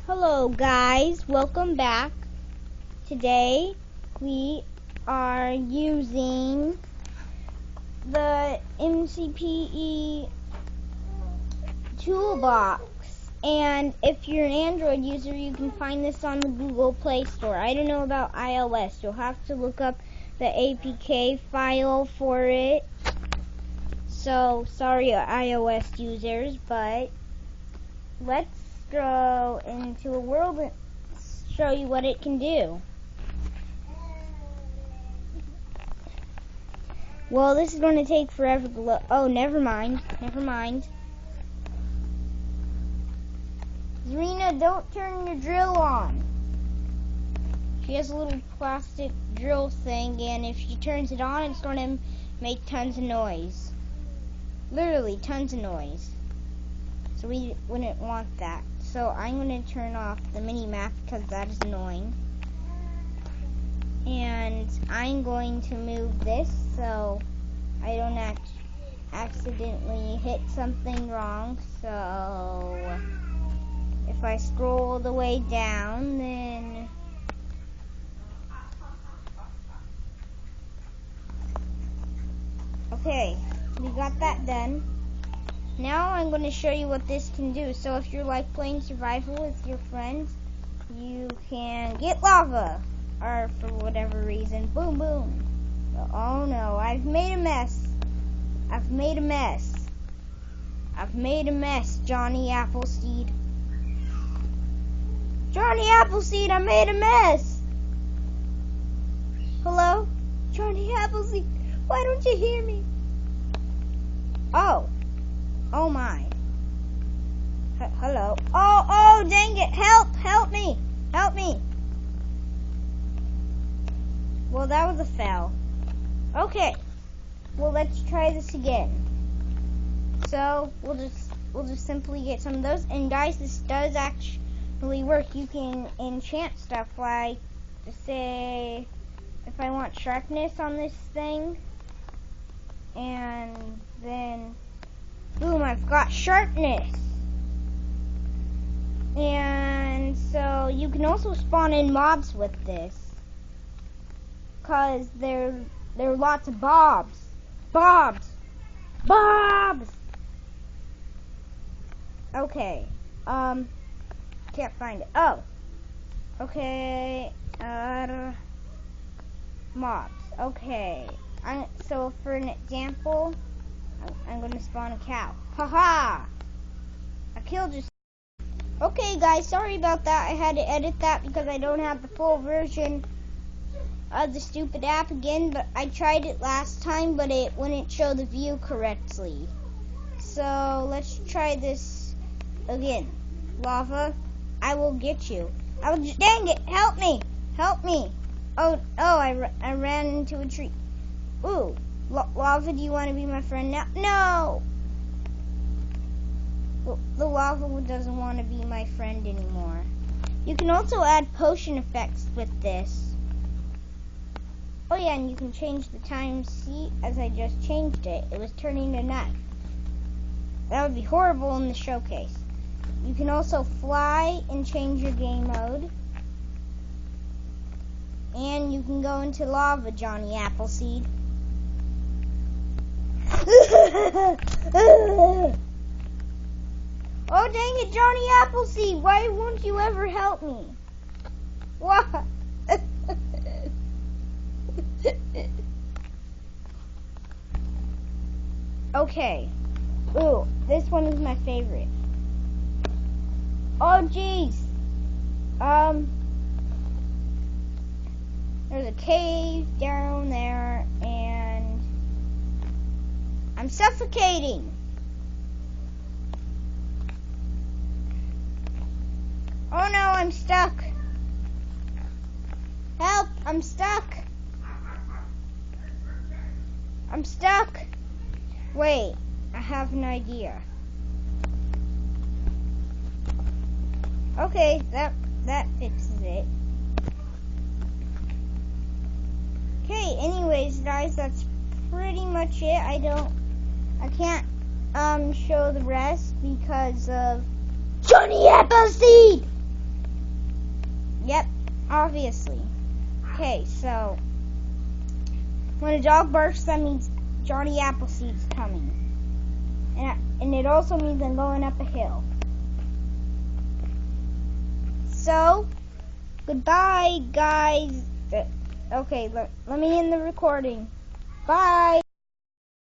Hello guys, welcome back. Today we are using the MCPE ToolBox, and if you're an Android user you can find this on the Google Play Store. I don't know about iOS, you'll have to look up the APK file for it. So sorry iOS users, but let's go into a world and show you what it can do. Well, this is going to take forever to load. Oh, never mind. Zarina, don't turn your drill on. She has a little plastic drill thing, and if she turns it on, it's going to make tons of noise. Literally, tons of noise. So we wouldn't want that. So I'm going to turn off the mini-map because that is annoying. And I'm going to move this so I don't accidentally hit something wrong. So if I scroll the way down, then okay, we got that done. Now I'm going to show you what this can do. So if you're like playing survival with your friends, you can get lava, or for whatever reason, boom boom. Oh no, I've made a mess, Johnny Appleseed. I made a mess. Hello? Johnny Appleseed, why don't you hear me? Oh my. Hello. Oh, dang it. Help me. Well, that was a fail. Okay. Well, let's try this again. So, we'll just simply get some of those. And guys, this does actually work. You can enchant stuff, like, to say, if I want sharpness on this thing, and then boom, I've got sharpness. And so you can also spawn in mobs with this, cause there are lots of bobs. Okay. Can't find it. Oh. Okay. Mobs. Okay. So for an example, I'm going to spawn a cow. Haha! I killed you. Okay guys, sorry about that. I had to edit that because I don't have the full version of the stupid app again, but I tried it last time, but it wouldn't show the view correctly. So let's try this again. Lava, I will get you. Dang it, help me. Oh, I ran into a tree. Ooh. Lava, do you want to be my friend now? No! The lava doesn't want to be my friend anymore. You can also add potion effects with this. Oh yeah, and you can change the time. See, as I just changed it, it was turning to night. That would be horrible in the showcase. You can also fly and change your game mode. And you can go into lava, Johnny Appleseed. Oh dang it, Johnny Appleseed, why won't you ever help me? What? Okay. Ooh, this one is my favorite. Oh jeez. There's a cave down there and I'm suffocating. Oh no, I'm stuck. Help, I'm stuck. Wait, I have an idea. Okay, that fixes it. Okay, anyways guys, that's pretty much it. I can't show the rest because of Johnny Appleseed! Yep, obviously. Okay, so when a dog barks, that means Johnny Appleseed's coming. And it also means I'm going up a hill. So, goodbye, guys. Okay, let me end the recording. Bye.